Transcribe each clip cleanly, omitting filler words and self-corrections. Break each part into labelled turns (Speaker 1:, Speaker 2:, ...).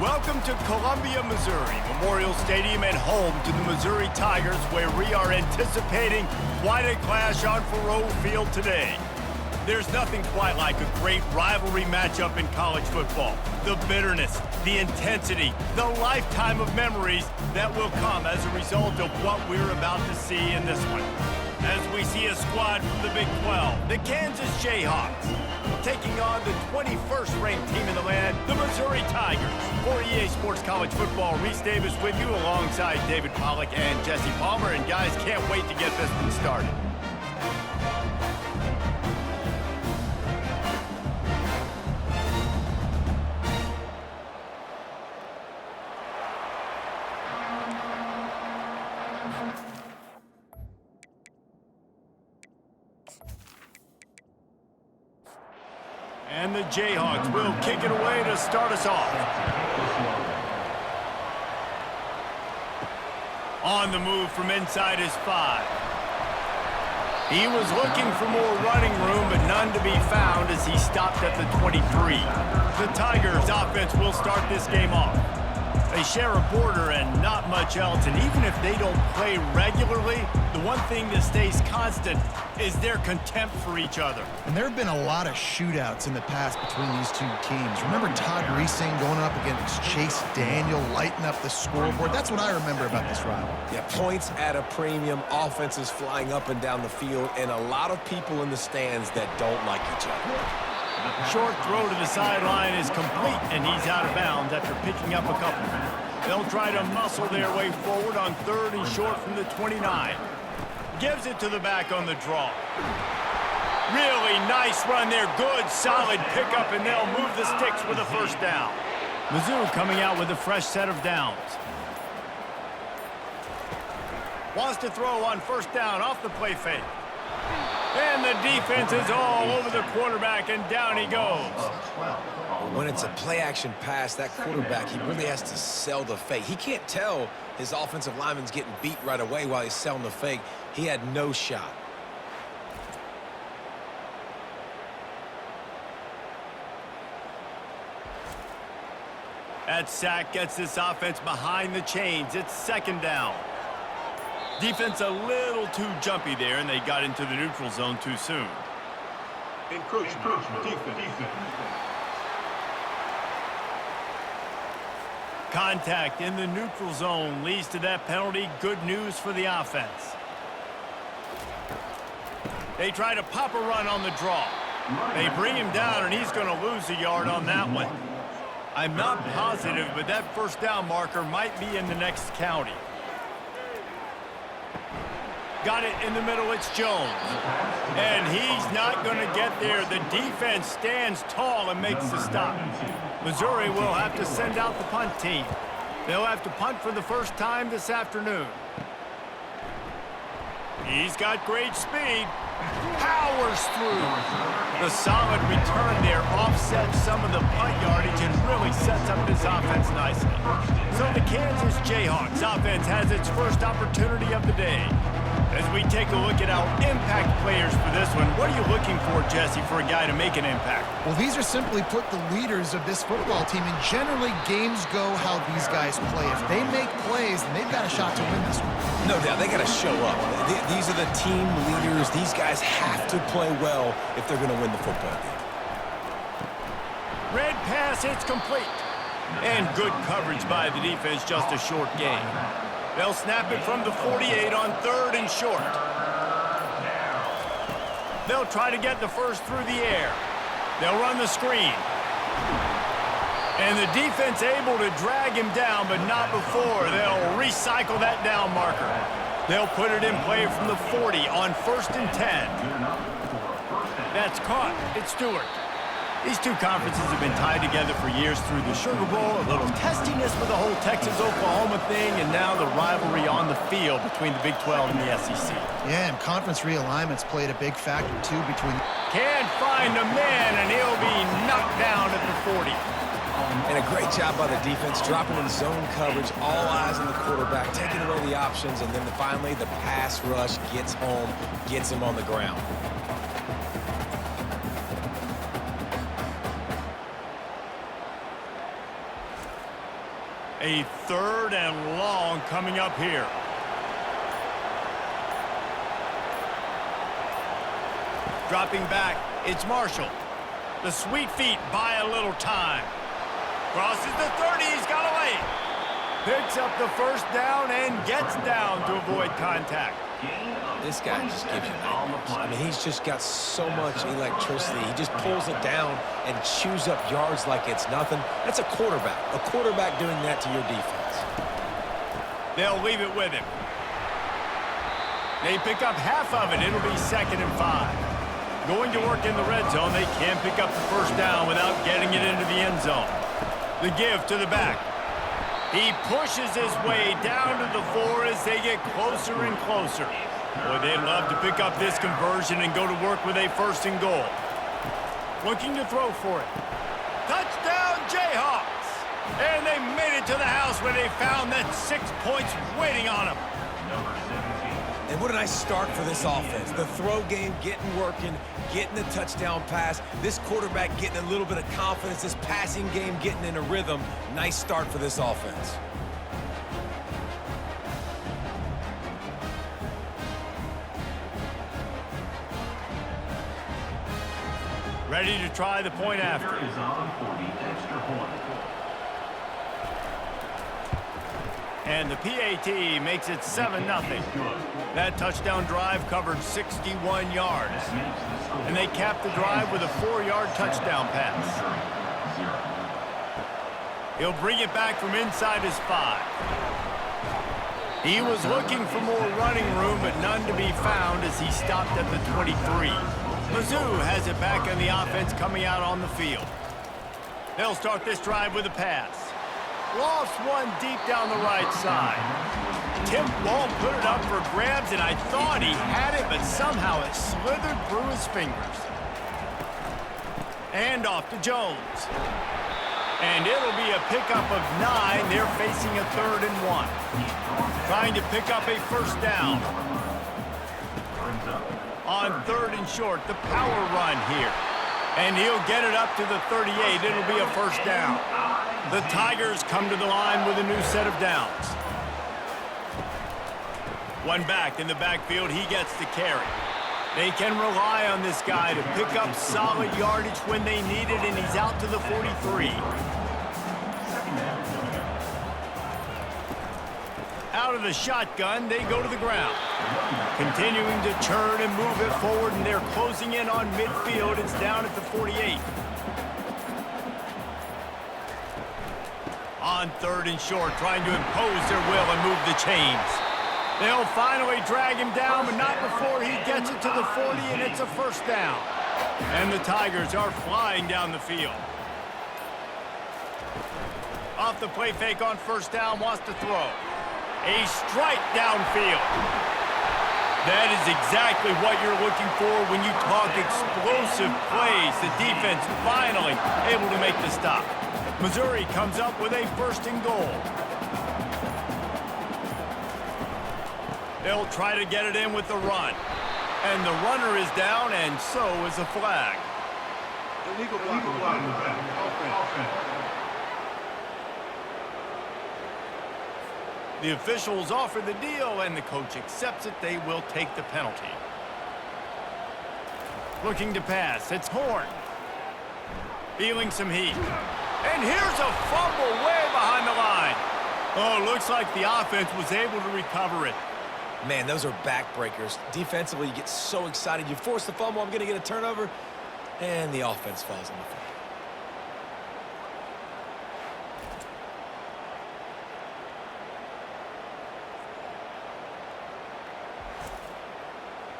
Speaker 1: Welcome to Columbia, Missouri, Memorial Stadium and home to the Missouri Tigers, where we are anticipating quite a clash on Faroe Field today. There's nothing quite like a great rivalry matchup in college football. The bitterness, the intensity, the lifetime of memories that will come as a result of what we're about to see in this one. As we see a squad from the Big 12, the Kansas Jayhawks, taking on the 21st ranked team in the land, the Missouri Tigers. For EA Sports College Football, Reese Davis with you alongside David Pollack and Jesse Palmer. And guys, can't wait to get this one started. And the Jayhawks will kick it away to start us off. On the move from inside his 5. He was looking for more running room, but none to be found as he stopped at the 23. The Tigers offense will start this game off. They share a border and not much else, and even if they don't play regularly, the one thing that stays constant is their contempt for each other.
Speaker 2: And there have been a lot of shootouts in the past between these two teams. Remember Todd Reesing going up against Chase Daniel, lighting up the scoreboard? That's what I remember about this rivalry.
Speaker 3: Yeah, points at a premium, offenses flying up and down the field, and a lot of people in the stands that don't like each other.
Speaker 1: Short throw to the sideline is complete, and he's out of bounds after picking up a couple. They'll try to muscle their way forward on 3rd and short from the 29. Gives it to the back on the draw. Really nice run there. Good, solid pickup, and they'll move the sticks with a first down. Mizzou coming out with a fresh set of downs. Wants to throw on first down off the play fake. And the defense is all over the quarterback, and down he goes.
Speaker 3: When it's a play-action pass, that quarterback, he really has to sell the fake. He can't tell his offensive lineman's getting beat right away while he's selling the fake. He had no shot.
Speaker 1: That sack gets this offense behind the chains. It's 2nd down. Defense a little too jumpy there, and they got into the neutral zone too soon. Encroachment, defense. Contact in the neutral zone leads to that penalty. Good news for the offense. They try to pop a run on the draw. They bring him down, and he's going to lose a yard on that one. I'm not positive, but that first down marker might be in the next county. Got it in the middle, it's Jones. And he's not going to get there. The defense stands tall and makes the stop. Missouri will have to send out the punt team. They'll have to punt for the first time this afternoon. He's got great speed. Powers through. The solid return there offsets some of the punt yardage and really sets up this offense nicely. So the Kansas Jayhawks offense has its first opportunity of the day. As we take a look at our impact players for this one, what are you looking for, Jesse, for a guy to make an impact?
Speaker 2: Well, these are simply put the leaders of this football team, and generally games go how these guys play. If they make plays, then they've got a shot to win this one.
Speaker 3: No doubt, they got to show up. These are the team leaders. These guys have to play well if they're going to win the football game.
Speaker 1: Red pass, it's complete. And good coverage by the defense, just a short gain. They'll snap it from the 48 on 3rd and short. They'll try to get the first through the air. They'll run the screen. And the defense able to drag him down, but not before. They'll recycle that down marker. They'll put it in play from the 40 on 1st and 10. That's caught. It's Stewart. These two conferences have been tied together for years through the Sugar Bowl, a little testiness with the whole Texas-Oklahoma thing, and now the rivalry on the field between the Big 12 and the SEC.
Speaker 2: Yeah, and conference realignments played a big factor, too, between...
Speaker 1: Can't find a man, and he'll be knocked down at the 40.
Speaker 3: And a great job by the defense, dropping in zone coverage, all eyes on the quarterback, taking away the options, and then finally the pass rush gets home, gets him on the ground.
Speaker 1: A 3rd and long coming up here. Dropping back, it's Marshall. The sweet feet buy a little time. Crosses the 30, he's got away. Picks up the first down and gets down to avoid contact.
Speaker 3: This guy just gives you nightmares. I mean, he's just got so much electricity. He just pulls it down and chews up yards like it's nothing. That's a quarterback. A quarterback doing that to your defense.
Speaker 1: They'll leave it with him. They pick up half of it. It'll be 2nd and 5. Going to work in the red zone. They can't pick up the first down without getting it into the end zone. The give to the back. He pushes his way down to the 4 as they get closer and closer. Boy, they'd love to pick up this conversion and go to work with a 1st and goal. Looking to throw for it. Touchdown, Jayhawks! And they made it to the house where they found that 6 points waiting on them.
Speaker 3: And what a nice start for this offense. The throw game getting working, getting the touchdown pass. This quarterback getting a little bit of confidence. This passing game getting in a rhythm. Nice start for this offense.
Speaker 1: Ready to try the point after. And the PAT makes it 7-0. That touchdown drive covered 61 yards. And they capped the drive with a 4-yard touchdown pass. He'll bring it back from inside his 5. He was looking for more running room, but none to be found as he stopped at the 23. Mizzou has it back on the offense coming out on the field. They'll start this drive with a pass. Lofts one deep down the right side. Tim Ball put it up for grabs, and I thought he had it, but somehow it slithered through his fingers. And off to Jones. And it'll be a pickup of 9. They're facing a 3rd and 1. Trying to pick up a 1st down. On 3rd and short, the power run here. And he'll get it up to the 38. It'll be a 1st down. The Tigers come to the line with a new set of downs. One back in the backfield, he gets the carry. They can rely on this guy to pick up solid yardage when they need it, and he's out to the 43. Out of the shotgun, they go to the ground. Continuing to turn and move it forward, and they're closing in on midfield. It's down at the 48. On 3rd and short, trying to impose their will and move the chains. They'll finally drag him down, but not before he gets it to the 40, and it's a 1st down. And the Tigers are flying down the field. Off the play fake on 1st down, wants to throw. A strike downfield. That is exactly what you're looking for when you talk explosive plays. The defense finally able to make the stop. Missouri comes up with a 1st and goal. They'll try to get it in with the run. And the runner is down, and so is a flag.
Speaker 4: Illegal block.
Speaker 1: The officials offer the deal, and the coach accepts it. They will take the penalty. Looking to pass. It's Horn. Feeling some heat. And here's a fumble way behind the line. Oh, looks like the offense was able to recover it.
Speaker 3: Man, those are backbreakers. Defensively, you get so excited. You force the fumble, I'm going to get a turnover, and the offense falls on the field.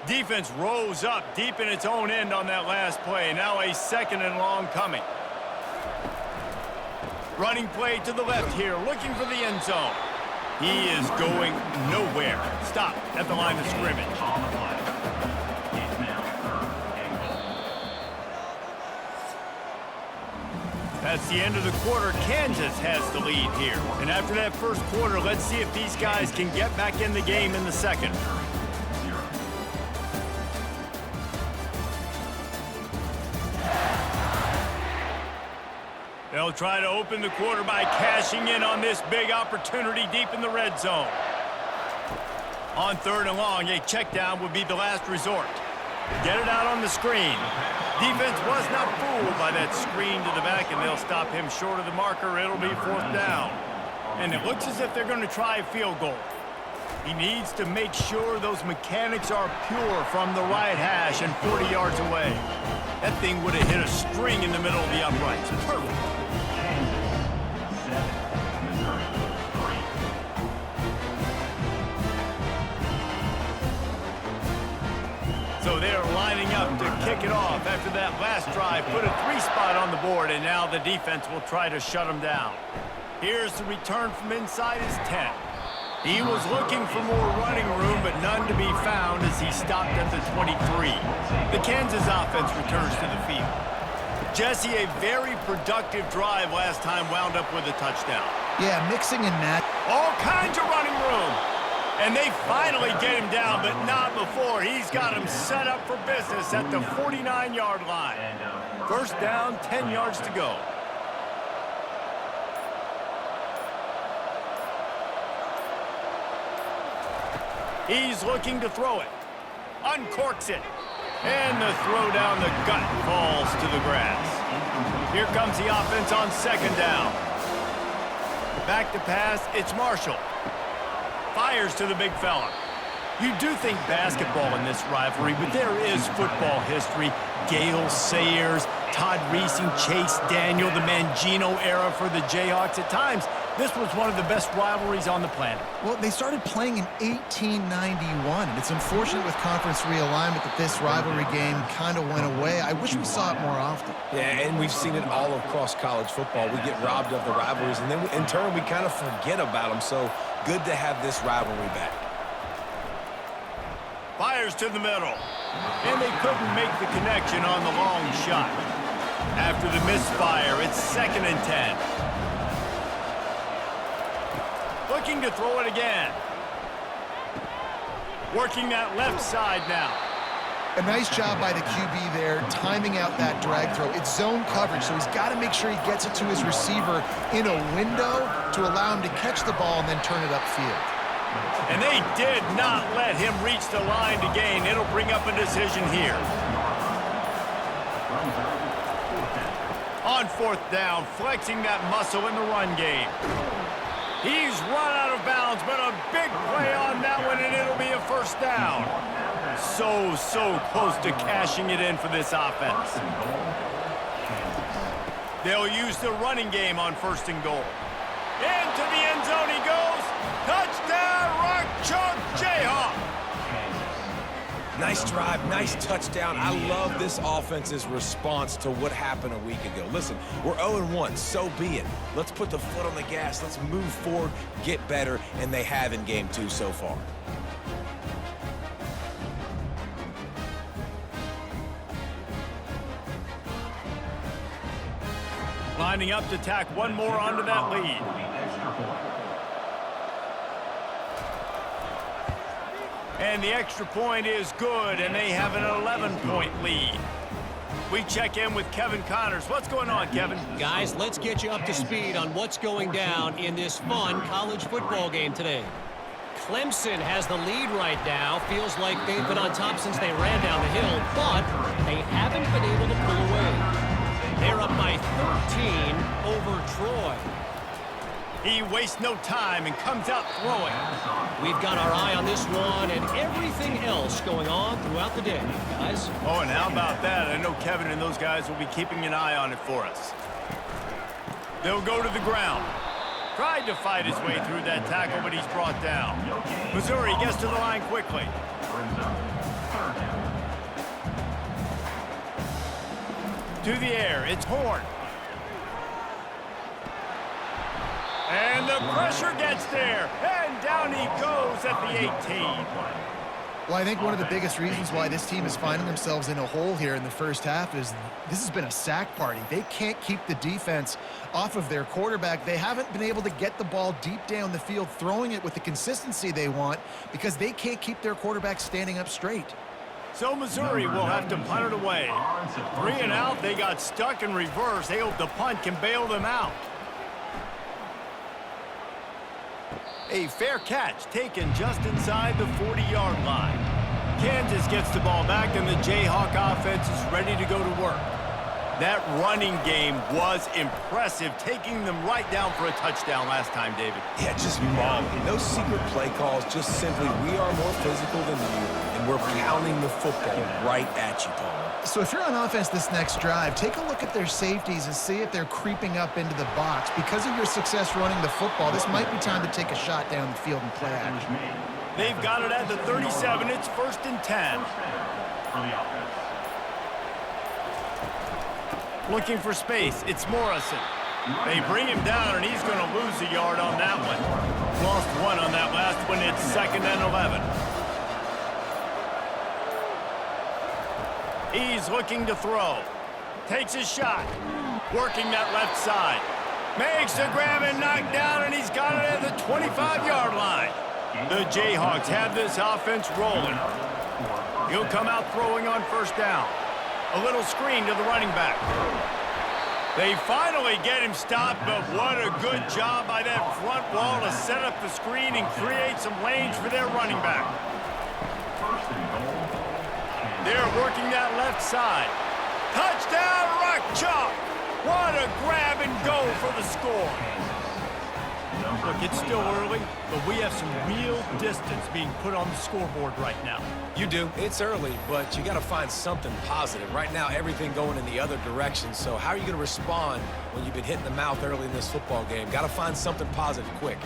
Speaker 1: Defense rose up deep in its own end on that last play. Now a 2nd and long coming. Running play to the left here, looking for the end zone. He is going nowhere. Stop at the line of scrimmage. That's the end of the quarter. Kansas has the lead here. And after that first quarter, let's see if these guys can get back in the game in the second. They'll They'll try to open the quarter by cashing in on this big opportunity deep in the red zone. On 3rd and long, a check down would be the last resort. Get it out on the screen. Defense was not fooled by that screen to the back, and they'll stop him short of the marker. It'll be 4th down. And it looks as if they're going to try a field goal. He needs to make sure those mechanics are pure from the right hash and 40 yards away. That thing would have hit a string in the middle of the uprights. Perfect. So they're lining up to kick it off after that last drive. Put a 3-spot on the board, and now the defense will try to shut them down. Here's the return from inside his 10. He was looking for more running room, but none to be found as he stopped at the 23. The Kansas offense returns to the field. Jesse, a very productive drive last time wound up with a touchdown.
Speaker 2: Yeah, mixing and match.
Speaker 1: All kinds of running room. And they finally get him down, but not before. He's got him set up for business at the 49-yard line. 1st down, 10 yards to go. He's looking to throw it. Uncorks it. And the throw down the gut falls to the grass. Here comes the offense on 2nd down. Back to pass, it's Marshall. Fires to the big fella. You do think basketball in this rivalry, but there is football history. Gale Sayers, Todd Reesing, Chase Daniel, the Mangino era for the Jayhawks. At times, this was one of the best rivalries on the planet.
Speaker 2: Well, they started playing in 1891, and it's unfortunate with conference realignment that this rivalry game kind of went away. I wish we saw it more often.
Speaker 3: Yeah, and we've seen it all across college football. We get robbed of the rivalries, and then in turn, we kind of forget about them. So good to have this rivalry back.
Speaker 1: Fires to the middle. And they couldn't make the connection on the long shot. After the misfire, it's 2nd and 10. Looking to throw it again. Working that left side now.
Speaker 2: A nice job by the QB there, timing out that drag throw. It's zone coverage, so he's got to make sure he gets it to his receiver in a window to allow him to catch the ball and then turn it upfield.
Speaker 1: And they did not let him reach the line to gain. It'll bring up a decision here. On 4th down, flexing that muscle in the run game. He's run out of bounds, but a big play on that one, and it'll be a 1st down. So close to cashing it in for this offense. They'll use the running game on 1st and goal. Into the end zone he goes. Touchdown, Rock Chalk Jayhawk.
Speaker 3: Nice drive, nice touchdown. I love this offense's response to what happened a week ago. Listen, we're 0-1, so be it. Let's put the foot on the gas. Let's move forward, get better, and they have in game 2 so far.
Speaker 1: Lining up to tack one more onto that lead. And the extra point is good, and they have an 11-point lead. We check in with Kevin Connors. What's going on, Kevin?
Speaker 5: Guys, let's get you up to speed on what's going down in this fun college football game today. Clemson has the lead right now. Feels like they've been on top since they ran down the hill, but they haven't been able to pull away. They're up by 13 over Troy.
Speaker 1: He wastes no time and comes out throwing.
Speaker 5: We've got our eye on this one and everything else going on throughout the day, guys.
Speaker 1: Oh, and how about that? I know Kevin and those guys will be keeping an eye on it for us. They'll go to the ground. Tried to fight his way through that tackle, but he's brought down. Missouri gets to the line quickly. To the air, it's Horn. And the pressure gets there, and down he goes at the 18.
Speaker 2: Well, I think one of the biggest reasons why this team is finding themselves in a hole here in the first half is this has been a sack party. They can't keep the defense off of their quarterback. They haven't been able to get the ball deep down the field, throwing it with the consistency they want because they can't keep their quarterback standing up straight.
Speaker 1: So Missouri will have to punt it away. 3 and out, they got stuck in reverse. They hope the punt can bail them out. A fair catch taken just inside the 40-yard line. Kansas gets the ball back, and the Jayhawk offense is ready to go to work. That running game was impressive, taking them right down for a touchdown last time, David.
Speaker 3: Yeah, just mauling. No secret play calls, just simply we are more physical than you, and we're pounding the football right at you, Palmer.
Speaker 2: So if you're on offense this next drive, take a look at their safeties and see if they're creeping up into the box. Because of your success running the football, this might be time to take a shot down the field and play action.
Speaker 1: They've got it at the 37. It's 1st and 10. Looking for space. It's Morrison. They bring him down, and he's going to lose a yard on that one. Lost 1 on that last one. It's 2nd and 11. He's looking to throw. Takes a shot. Working that left side. Makes the grab and knock down, and he's got it at the 25-yard line. The Jayhawks have this offense rolling. He'll come out throwing on 1st down. A little screen to the running back. They finally get him stopped, but what a good job by that front wall to set up the screen and create some lanes for their running back. They're working that left side. Touchdown, Rock Chalk! What a grab and go for the score. Look, it's still early, but we have some real distance being put on the scoreboard right now.
Speaker 3: You do. It's early, but you got to find something positive. Right now, everything going in the other direction. So how are you going to respond when you've been hit in the mouth early in this football game? Got to find something positive quick.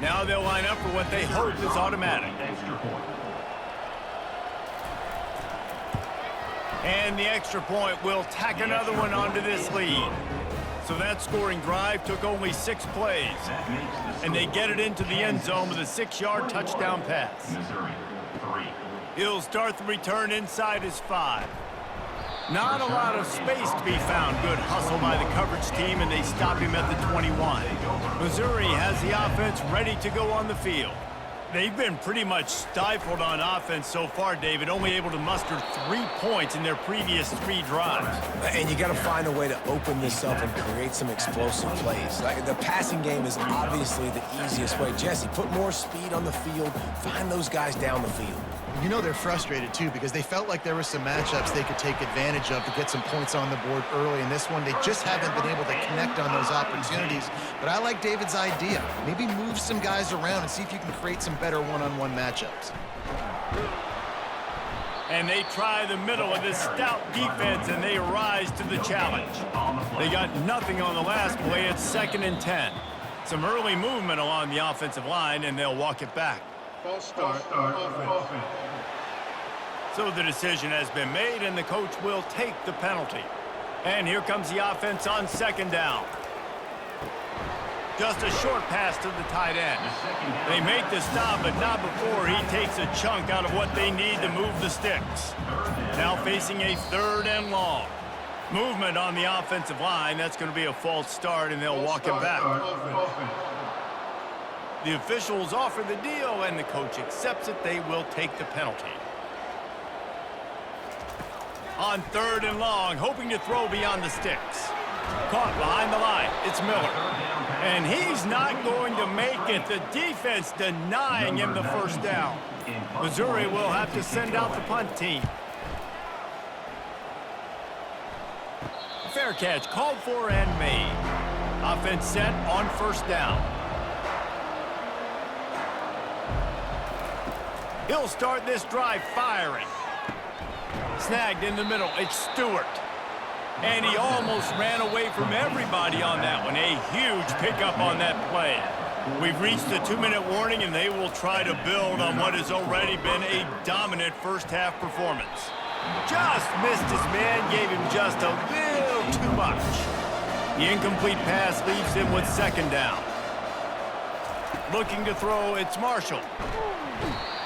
Speaker 1: Now they'll line up for what they hope is automatic. And the extra point will tack another one onto this lead. So that scoring drive took only 6 plays. And they get it into the end zone with a 6-yard touchdown pass. He'll start the return inside his 5. Not a lot of space to be found. Good hustle by the coverage team, and they stop him at the 21. Missouri has the offense ready to go on the field. They've been pretty much stifled on offense so far, David, only able to muster 3 points in their previous 3 drives.
Speaker 3: And you got to find a way to open this up and create some explosive plays. Like, the passing game is obviously the easiest way. Jesse, put more speed on the field. Find those guys down the field.
Speaker 2: You know they're frustrated, too, because they felt like there were some matchups they could take advantage of to get some points on the board early. In this one, they just haven't been able to connect on those opportunities. But I like David's idea. Maybe move some guys around and see if you can create some better one-on-one matchups.
Speaker 1: And they try the middle of this stout defense, and they rise to the challenge. They got nothing on the last play. It's 2nd and 10. Some early movement along the offensive line, and they'll walk it back.
Speaker 4: False start, offense.
Speaker 1: So the decision has been made, and the coach will take the penalty. And here comes the offense on 2nd down. Just a short pass to the tight end. They make the stop, but not before he takes a chunk out of what they need to move the sticks. Now facing a 3rd and long. Movement on the offensive line. That's going to be a false start, and they'll walk it back. The officials offer the deal, and the coach accepts it. They will take the penalty. On 3rd and long, hoping to throw beyond the sticks. Caught behind the line. It's Miller. And he's not going to make it. The defense denying him the 1st down. Missouri will have to send out the punt team. Fair catch called for and made. Offense set on 1st down. He'll start this drive firing. Snagged in the middle. It's Stewart. And he almost ran away from everybody on that one. A huge pickup on that play. We've reached the 2-minute warning, and they will try to build on what has already been a dominant first-half performance. Just missed his man, gave him just a little too much. The incomplete pass leaves him with 2nd down. Looking to throw, it's Marshall.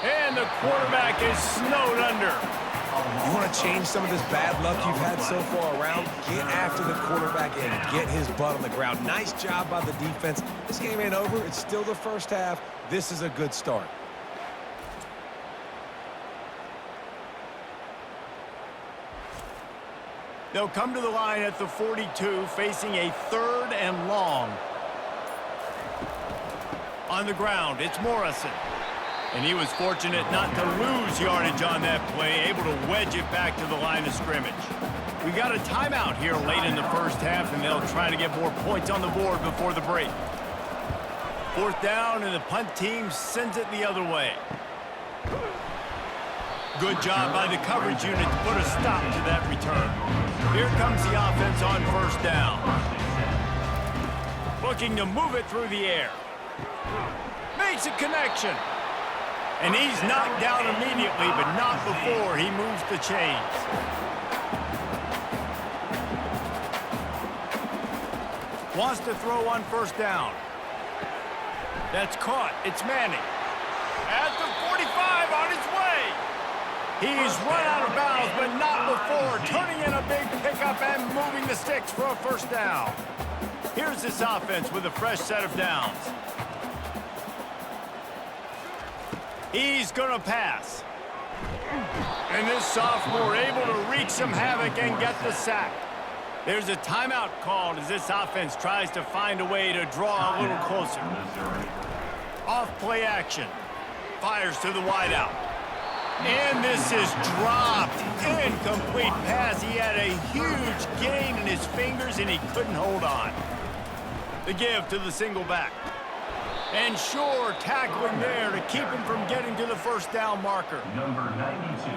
Speaker 1: And the quarterback is snowed under.
Speaker 3: You want to change some of this bad luck you've had so far around? Get after the quarterback and get his butt on the ground. Nice job by the defense. This game ain't over. It's still the 1st half. This is a good start.
Speaker 1: They'll come to the line at the 42, facing a 3rd and long. On the ground, it's Morrison. And he was fortunate not to lose yardage on that play, able to wedge it back to the line of scrimmage. We got a timeout here late in the first half, and they'll try to get more points on the board before the break. 4th down, and the punt team sends it the other way. Good job by the coverage unit to put a stop to that return. Here comes the offense on 1st down. Looking to move it through the air. Makes a connection. And he's knocked down immediately, but not before he moves the chains. Wants to throw on 1st down. That's caught. It's Manning. At the 45 on his way. He's run out of bounds, but not before turning in a big pickup and moving the sticks for a 1st down. Here's this offense with a fresh set of downs. He's going to pass. And this sophomore able to wreak some havoc and get the sack. There's a timeout called as this offense tries to find a way to draw a little closer. Off play action. Fires to the wideout. And this is dropped. Incomplete pass. He had a huge gain in his fingers and he couldn't hold on. The give to the single back. And Shore tackling there to keep him from getting to the 1st down marker.
Speaker 4: Number 92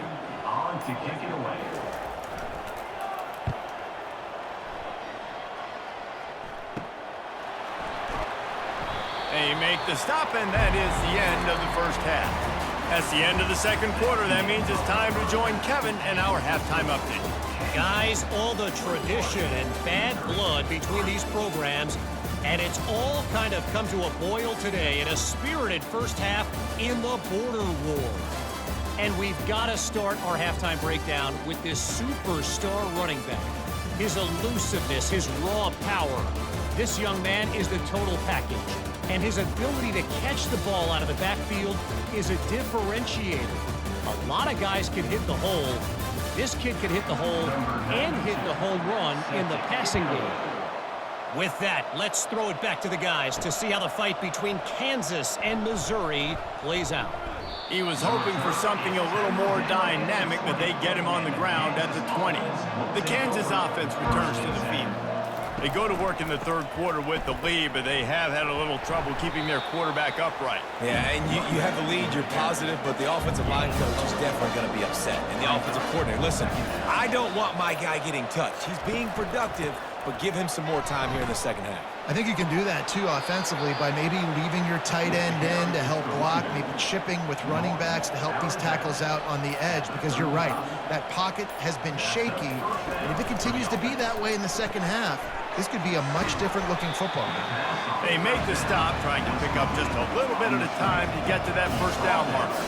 Speaker 4: on to kick it away.
Speaker 1: They make the stop, and that is the end of the first half. That's the end of the 2nd quarter. That means it's time to join Kevin and our halftime update.
Speaker 5: Guys, all the tradition and bad blood between these programs, and it's all kind of come to a boil today in a spirited first half in the border war. And we've got to start our halftime breakdown with this superstar running back. His elusiveness, his raw power. This young man is the total package. And his ability to catch the ball out of the backfield is a differentiator. A lot of guys can hit the hole. This kid can hit the hole and hit the home run in the passing game. With that, let's throw it back to the guys to see how the fight between Kansas and Missouri plays out.
Speaker 1: He was hoping for something a little more dynamic, but they get him on the ground at the 20. The Kansas offense returns to the field. They go to work in the 3rd quarter with the lead, but they have had a little trouble keeping their quarterback upright.
Speaker 3: Yeah, and you have the lead, you're positive, but the offensive line coach is definitely going to be upset. And the offensive coordinator, listen, I don't want my guy getting touched. He's being productive, but give him some more time here in the 2nd half.
Speaker 2: I think you can do that, too, offensively, by maybe leaving your tight end in to help block, maybe chipping with running backs to help these tackles out on the edge, because you're right. That pocket has been shaky, and if it continues to be that way in the 2nd half, this could be a much different-looking football game.
Speaker 1: They make the stop, trying to pick up just a little bit at a time to get to that 1st down marker.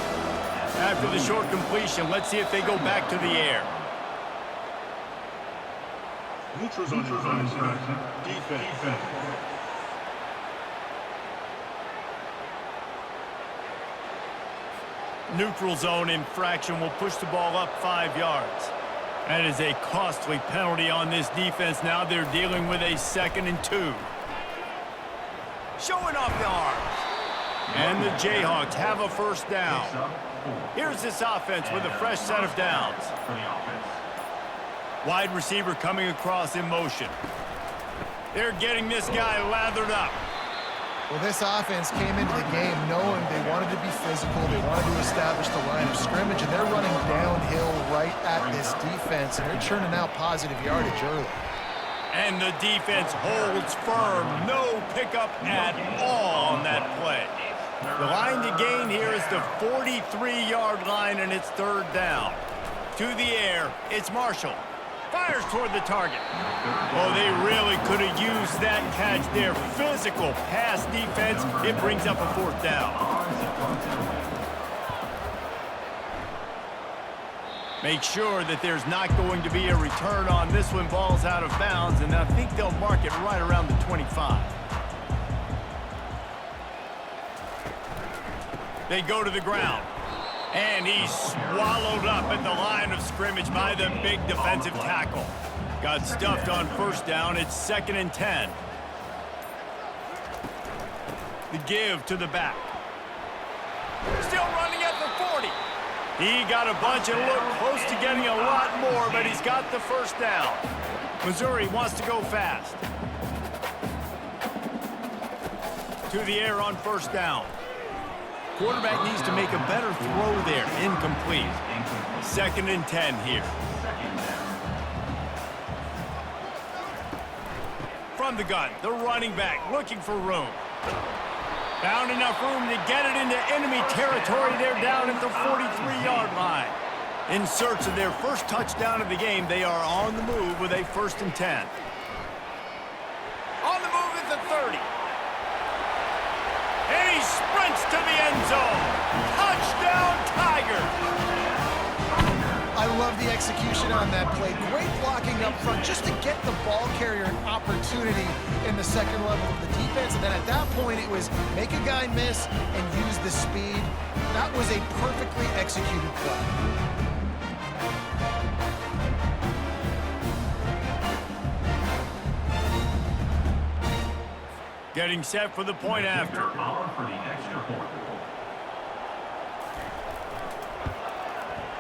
Speaker 1: After the short completion, let's see if they go back to the air.
Speaker 4: Neutrals on your side. Defense.
Speaker 1: Neutral zone infraction will push the ball up 5 yards. That is a costly penalty on this defense. Now they're dealing with a 2nd and 2. Showing off the arms. And the Jayhawks have a 1st down. Here's this offense with a fresh set of downs. Wide receiver coming across in motion. They're getting this guy lathered up.
Speaker 2: Well, this offense came into the game knowing they wanted to be physical, they wanted to establish the line of scrimmage, and they're running downhill right at this defense, and they're churning out positive yardage early.
Speaker 1: And the defense holds firm. No pickup at all on that play. The line to gain here is the 43-yard line, and it's 3rd down. To the air, it's Marshall. Fires toward the target. Oh, they really could have used that catch there. Physical pass defense. It brings up a 4th down. Make sure that there's not going to be a return on this one. Ball's out of bounds, and I think they'll mark it right around the 25. They go to the ground. And he's swallowed up at the line of scrimmage by the big defensive tackle. Got stuffed on first down. It's 2nd and 10. The give to the back. Still running at the 40. He got a bunch and looked close to getting a lot more, but he's got the first down. Missouri wants to go fast. To the air on first down. Quarterback needs to make a better throw there. Incomplete. 2nd and 10 here. From the gun, the running back looking for room. Found enough room to get it into enemy territory. They're down at the 43-yard line. In search of their first touchdown of the game, they are on the move with a 1st and 10. On the move at the 30. And he sprints to the end zone. Touchdown, Tigers!
Speaker 2: I love the execution on that play. Great blocking up front just to get the ball carrier an opportunity in the second level of the defense. And then at that point, it was make a guy miss and use the speed. That was a perfectly executed play.
Speaker 1: Getting set for the point after.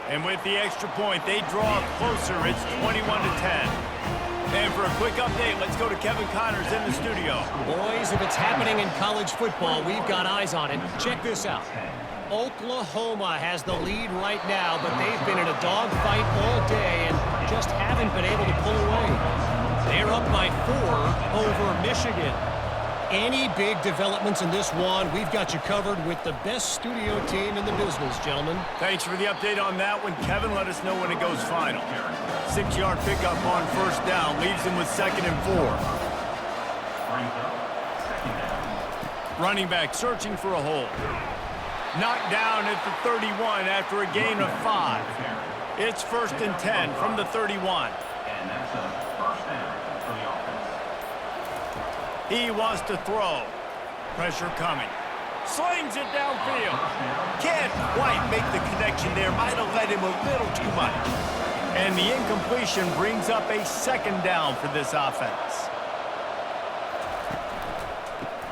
Speaker 1: And with the extra point, they draw closer. It's 21-10. And for a quick update, let's go to Kevin Connors in the studio.
Speaker 5: Boys, if it's happening in college football, we've got eyes on it. Check this out. Oklahoma has the lead right now, but they've been in a dogfight all day and just haven't been able to pull away. They're up by 4 over Michigan. Any big developments in this one, we've got you covered with the best studio team in the business, gentlemen.
Speaker 1: Thanks for the update on that one. Kevin, let us know when it goes final. 6-yard pickup on first down leaves him with 2nd and 4. Running back searching for a hole. Knocked down at the 31 after a gain of 5. It's 1st and 10 from the 31.
Speaker 6: And that's a first down for the offense.
Speaker 1: He wants to throw. Pressure coming. Slings it downfield. Can't quite make the connection there. Might have led him a little too much. And the incompletion brings up a 2nd down for this offense.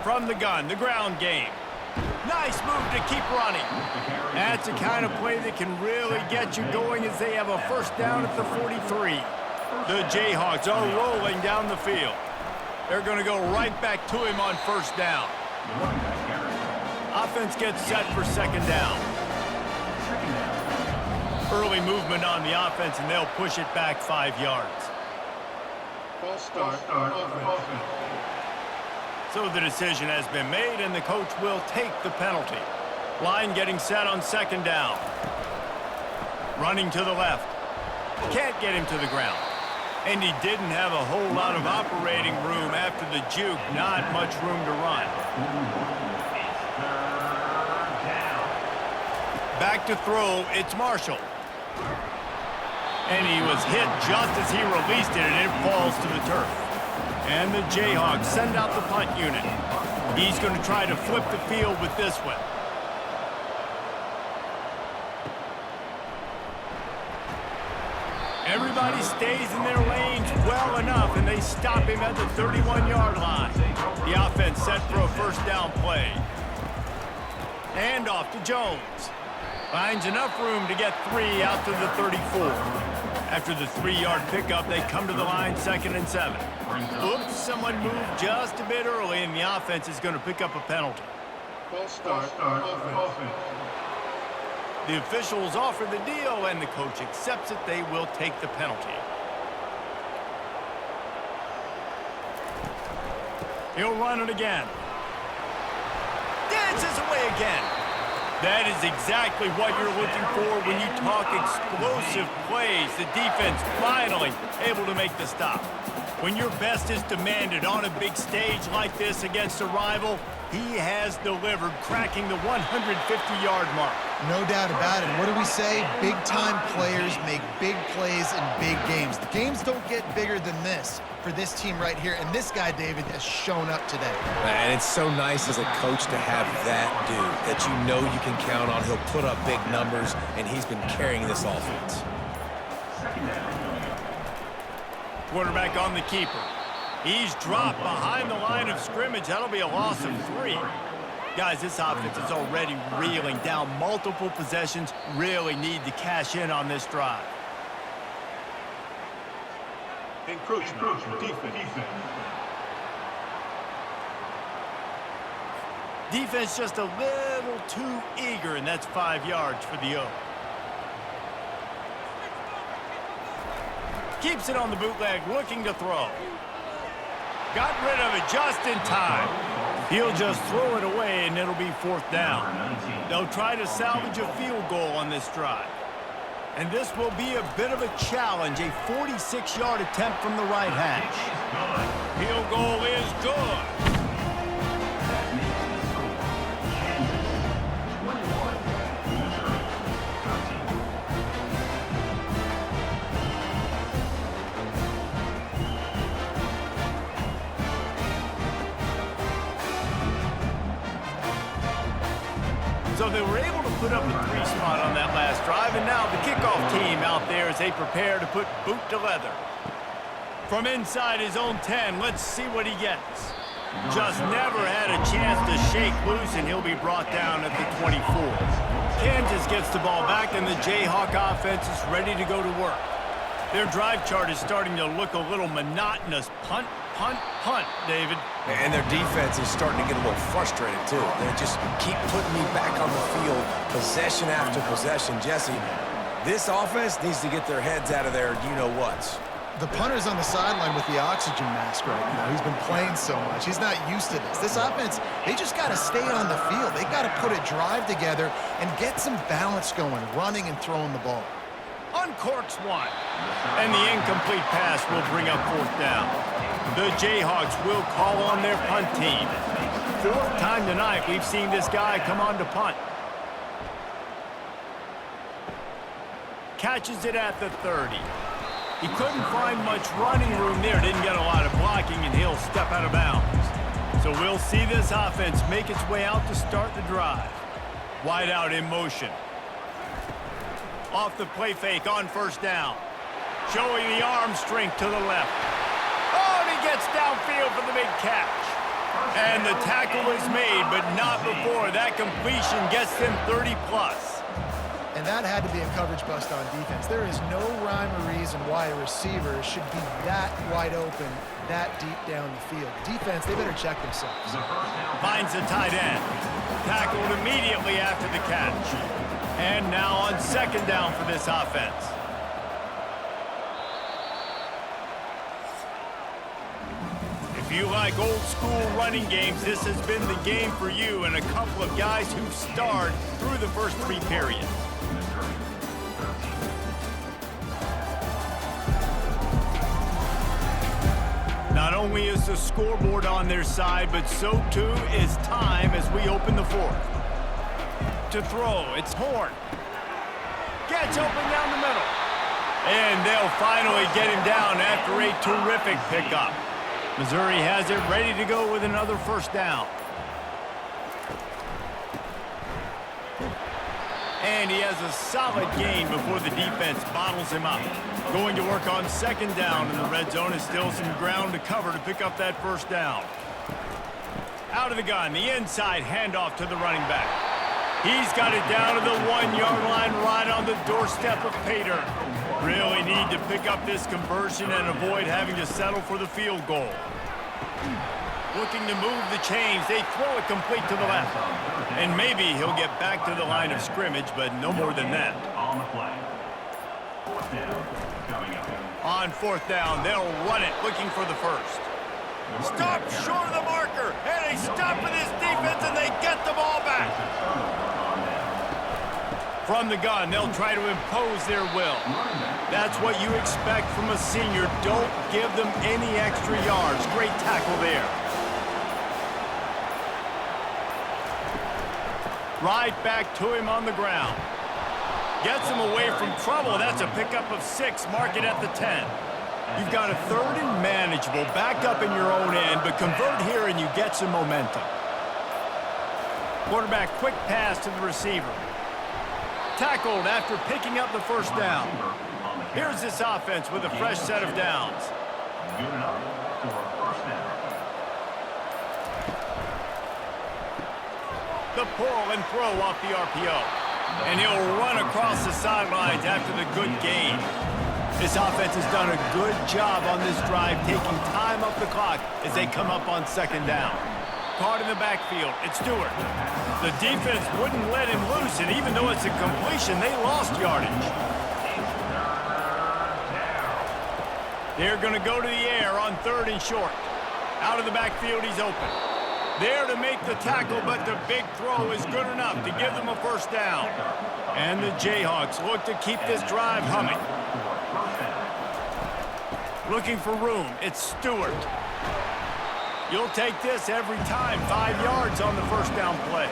Speaker 1: From the gun, the ground game. Nice move to keep running. That's the kind of play that can really get you going as they have a 1st down at the 43. The Jayhawks are rolling down the field. They're going to go right back to him on 1st down. Offense gets set for 2nd down. Early movement on the offense, and they'll push it back 5 yards.
Speaker 4: False start offense.
Speaker 1: So the decision has been made, and the coach will take the penalty. Line getting set on 2nd down. Running to the left. Can't get him to the ground. And he didn't have a whole lot of operating room after the juke. Not much room to run. Back to throw, it's Marshall. And he was hit just as he released it, and it falls to the turf. And the Jayhawks send out the punt unit. He's going to try to flip the field with this one. Everybody stays in their lanes well enough, and they stop him at the 31-yard line. The offense set for a 1st down play. And off to Jones. Finds enough room to get 3 out to the 34. After the 3-yard pickup, they come to the line 2nd and 7. Oops, someone moved just a bit early, and the offense is going to pick up a penalty.
Speaker 4: False start offense.
Speaker 1: The officials offer the deal, and the coach accepts it. They will take the penalty. He'll run it again. Dances away again. That is exactly what you're looking for when you talk explosive plays. The defense finally able to make the stop. When your best is demanded on a big stage like this against a rival, he has delivered, cracking the 150-yard mark.
Speaker 2: No doubt about it. What do we say? Big-time players make big plays in big games. The games don't get bigger than this for this team right here, and this guy, David, has shown up today.
Speaker 3: And it's so nice as a coach to have that dude that you know you can count on. He'll put up big numbers, and he's been carrying this offense.
Speaker 1: Quarterback on the keeper. He's dropped behind the line of scrimmage. That'll be a loss of 3. Guys, this offense is already reeling down multiple possessions. Really need to cash in on this drive.
Speaker 4: Encroachment. Defense.
Speaker 1: Defense just a little too eager, and that's 5 yards for the O. Keeps it on the bootleg, looking to throw. Got rid of it just in time. He'll just throw it away, and it'll be 4th down. They'll try to salvage a field goal on this drive. And this will be a bit of a challenge, a 46-yard attempt from the right hash. Field goal is good. So they were able to put up a 3 spot on that last drive, and now the kickoff team out there as they prepare to put boot to leather. From inside his own 10, let's see what he gets. Just never had a chance to shake loose, and he'll be brought down at the 24. Kansas gets the ball back, and the Jayhawk offense is ready to go to work. Their drive chart is starting to look a little monotonous. Punt, punt, punt, David.
Speaker 3: And their defense is starting to get a little frustrated, too. They just keep putting me back on the field, possession after possession. Jesse, this offense needs to get their heads out of their you-know-whats.
Speaker 2: The punter's on the sideline with the oxygen mask right now. He's been playing so much. He's not used to this. This offense, they just got to stay on the field. They got to put a drive together and get some balance going, running and throwing the ball.
Speaker 1: Uncorks one. And the incomplete pass will bring up 4th down. The Jayhawks will call on their punt team. 4th time tonight we've seen this guy come on to punt. Catches it at the 30. He couldn't find much running room there. Didn't get a lot of blocking, and he'll step out of bounds. So we'll see this offense make its way out to start the drive. Wide out in motion. Off the play fake on 1st down. Showing the arm strength to the left. Oh, and he gets downfield for the big catch. And the tackle is made, but not before. That completion gets them 30-plus.
Speaker 2: And that had to be a coverage bust on defense. There is no rhyme or reason why a receiver should be that wide open, that deep down the field. Defense, they better check themselves.
Speaker 1: Finds the tight end. Tackled immediately after the catch. And now on 2nd down for this offense. If you like old school running games, this has been the game for you and a couple of guys who've starred through the first 3 periods. Not only is the scoreboard on their side, but so too is time as we open the 4th. To throw, it's Horn. Gets open down the middle. And they'll finally get him down after a terrific pickup. Missouri has it ready to go with another 1st down. And he has a solid gain before the defense bottles him up. Going to work on 2nd down, and the red zone is still some ground to cover to pick up that 1st down. Out of the gun, the inside handoff to the running back. He's got it down to the 1-yard line right on the doorstep of Pater. Really need to pick up this conversion and avoid having to settle for the field goal. Looking to move the chains. They throw it complete to the left. And maybe he'll get back to the line of scrimmage, but no more than that.
Speaker 6: On the play. 4th down coming up.
Speaker 1: On 4th down, they'll run it, looking for the 1st. Stop short of the marker, and they stop with this defense, and they get the ball back. From the gun, they'll try to impose their will. That's what you expect from a senior. Don't give them any extra yards. Great tackle there. Right back to him on the ground. Gets him away from trouble. That's a pickup of 6. Mark it at the 10. You've got a 3rd and manageable, backed up in your own end, but convert here and you get some momentum. Quarterback, quick pass to the receiver. Tackled after picking up the 1st down. Here's this offense with a fresh set of downs.
Speaker 6: Good enough for a first down.
Speaker 1: The pull and throw off the RPO. And he'll run across the sidelines after the good gain. This offense has done a good job on this drive, taking time off the clock as they come up on second down. Caught in the backfield, it's Stewart. The defense wouldn't let him loose, and even though it's a completion, they lost yardage. They're going to go to the air on 3rd and short. Out of the backfield, he's open. There to make the tackle, but the big throw is good enough to give them a first down. And the Jayhawks look to keep this drive humming. Looking for room, it's Stewart. You'll take this every time. 5 yards on the first down play.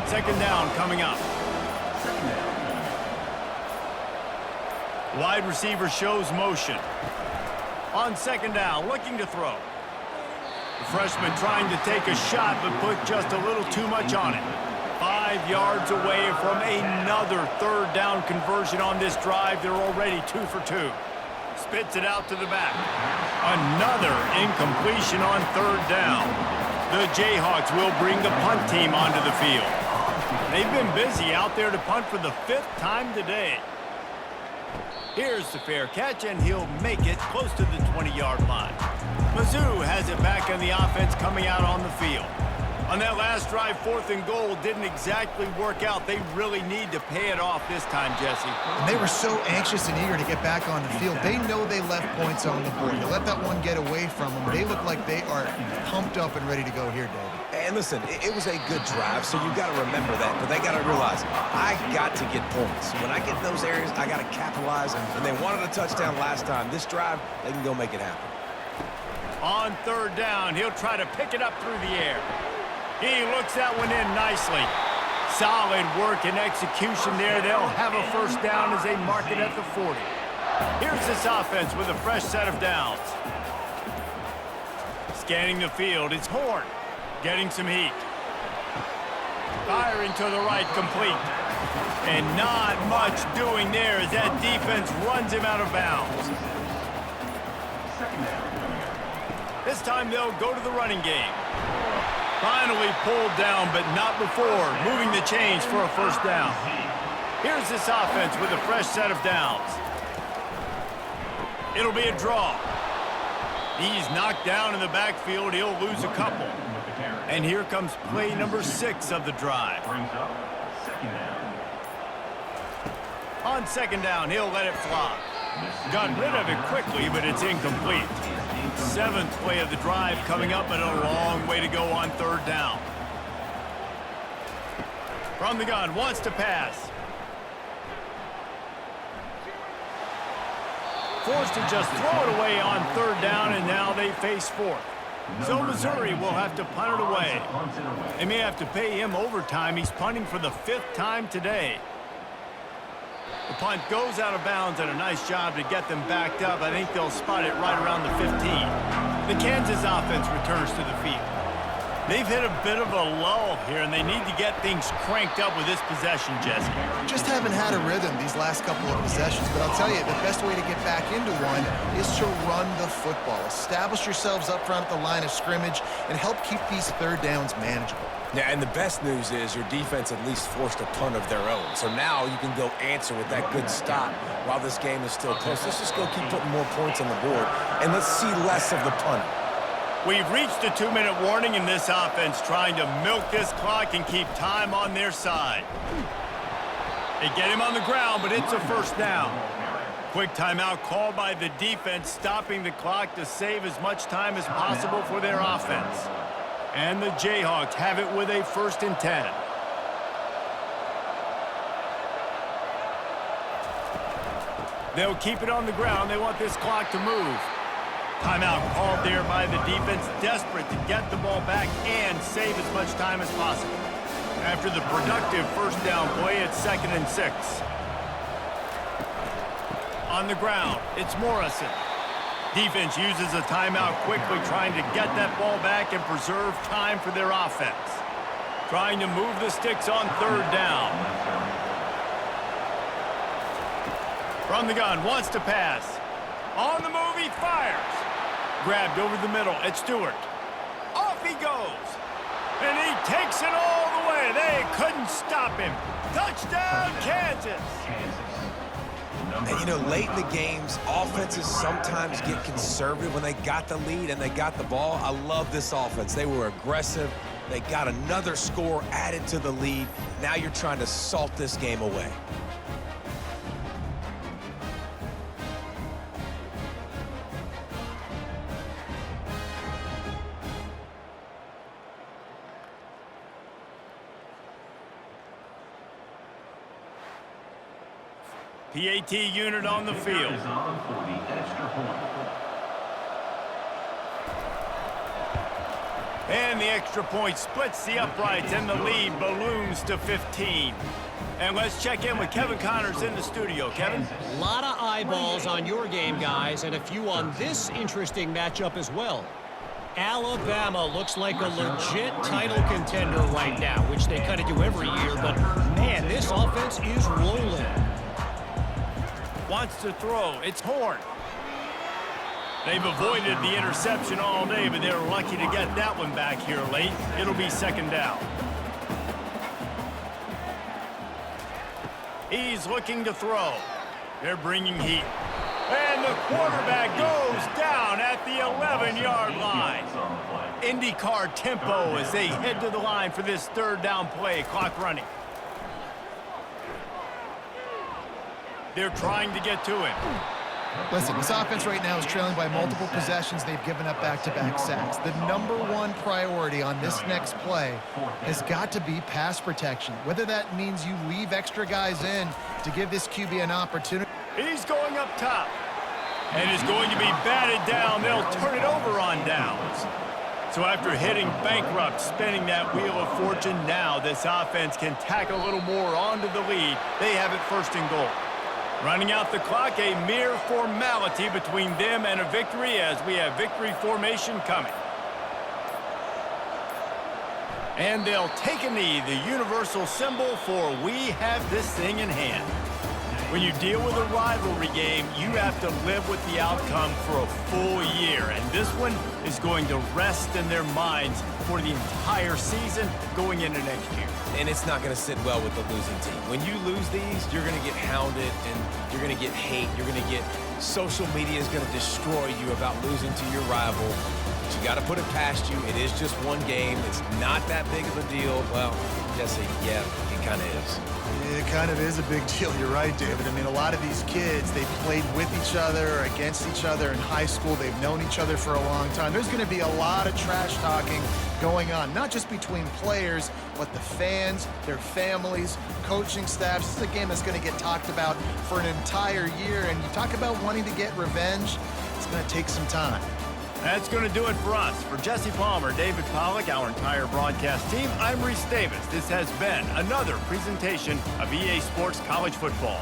Speaker 1: Second down coming up. Wide receiver shows motion. On second down, looking to throw. The freshman trying to take a shot, but put just a little too much on it. 5 yards away from another third down conversion on this drive. They're already 2 for 2. Spits it out to the back. Another incompletion on 3rd down. The Jayhawks will bring the punt team onto the field. They've been busy out there to punt for the 5th time today. Here's the fair catch, and he'll make it close to the 20-yard line. Mizzou has it back on the offense coming out on the field. On that last drive, 4th and goal didn't exactly work out. They really need to pay it off this time, Jesse.
Speaker 2: And they were so anxious and eager to get back on the field. They know they left points on the board. To let that one get away from them, they look like they are pumped up and ready to go here, David.
Speaker 3: And listen, it was a good drive, so you got to remember that. But they got to realize, I got to get points. When I get in those areas, I got to capitalize. And they wanted a touchdown last time. This drive, they can go make it happen.
Speaker 1: On 3rd down, he'll try to pick it up through the air. He looks that one in nicely. Solid work and execution there. They'll have a first down as they mark it at the 40. Here's this offense with a fresh set of downs. Scanning the field, it's Horn. Getting some heat. Firing to the right, complete. And not much doing there as that defense runs him out of bounds. This time they'll go to the running game. Finally pulled down, but not before moving the chains for a first down. Here's this offense with a fresh set of downs. It'll be a draw. He's knocked down in the backfield. He'll lose a couple. And here comes play number 6 of the drive. On second down, he'll let it fly. Got rid of it quickly, but it's incomplete. 7th play of the drive coming up, but a long way to go on 3rd down. From the gun, wants to pass. Forced to just throw it away on 3rd down, and now they face 4th. So Missouri will have to punt it away. They may have to pay him overtime. He's punting for the 5th time today. The punt goes out of bounds, and a nice job to get them backed up. I think they'll spot it right around the 15. The Kansas offense returns to the field. They've hit a bit of a lull here, and they need to get things cranked up with this possession, Jesse.
Speaker 2: Just haven't had a rhythm these last couple of possessions, but I'll tell you, the best way to get back into one is to run the football. Establish yourselves up front at the line of scrimmage and help keep these 3rd downs manageable.
Speaker 3: Yeah, and the best news is your defense at least forced a punt of their own. So now you can go answer with that good stop while this game is still close. Let's just go keep putting more points on the board, and let's see less of the punt.
Speaker 1: We've reached a 2-minute warning in this offense, trying to milk this clock and keep time on their side. They get him on the ground, but it's a first down. Quick timeout called by the defense, stopping the clock to save as much time as possible for their offense. And the Jayhawks have it with a 1st and 10. They'll keep it on the ground. They want this clock to move. Timeout called there by the defense, desperate to get the ball back and save as much time as possible. After the productive first down play, it's 2nd and 6. On the ground, it's Morrison. Defense uses a timeout quickly, trying to get that ball back and preserve time for their offense. Trying to move the sticks on 3rd down. From the gun, wants to pass. On the move, he fires. Grabbed over the middle at Stewart. Off he goes. And he takes it all the way. They couldn't stop him. Touchdown, Kansas.
Speaker 3: And, you know, late in the games, offenses sometimes get conservative when they got the lead and they got the ball. I love this offense. They were aggressive. They got another score added to the lead. Now you're trying to salt this game away.
Speaker 1: PAT unit on the field.
Speaker 6: Is on for the extra point.
Speaker 1: And the extra point splits the uprights, and the lead balloons to 15. And let's check in with Kevin Connors in the studio. Kevin?
Speaker 5: A lot of eyeballs on your game, guys, and a few on this interesting matchup as well. Alabama looks like a legit title contender right now, which they kind of do every year, but man, this offense is rolling.
Speaker 1: Wants to throw. It's Horn. They've avoided the interception all day, but they were lucky to get that one back here late. It'll be second down. He's looking to throw. They're bringing heat. And the quarterback goes down at the 11-yard line. IndyCar tempo as they head to the line for this third down play. Clock running. They're trying to get to him.
Speaker 2: Listen, this offense right now is trailing by multiple possessions. They've given up back-to-back sacks. The number one priority on this next play has got to be pass protection, whether that means you leave extra guys in to give this QB an opportunity.
Speaker 1: He's going up top. And is going to be batted down. They'll turn it over on downs. So after hitting bankrupt, spinning that wheel of fortune, now this offense can tack a little more onto the lead. They have it first and goal. Running out the clock, a mere formality between them and a victory as we have victory formation coming. And they'll take a knee, the universal symbol for we have this thing in hand. When you deal with a rivalry game, you have to live with the outcome for a full year. And this one is going to rest in their minds for the entire season going into next year.
Speaker 3: And it's not going to sit well with the losing team. When you lose these, you're going to get hounded and you're going to get hate. You're going to get social media is going to destroy you about losing to your rival. But you got to put it past you. It is just one game. It's not that big of a deal. Well, Jesse, yeah, it kind of is.
Speaker 2: It kind of is a big deal. You're right, David. I mean, a lot of these kids, they played with each other or against each other in high school. They've known each other for a long time. There's going to be a lot of trash talking going on, not just between players, but the fans, their families, coaching staffs. This is a game that's going to get talked about for an entire year. And you talk about wanting to get revenge, it's going to take some time.
Speaker 1: That's going to do it for us. For Jesse Palmer, David Pollack, our entire broadcast team, I'm Reese Davis. This has been another presentation of EA Sports College Football.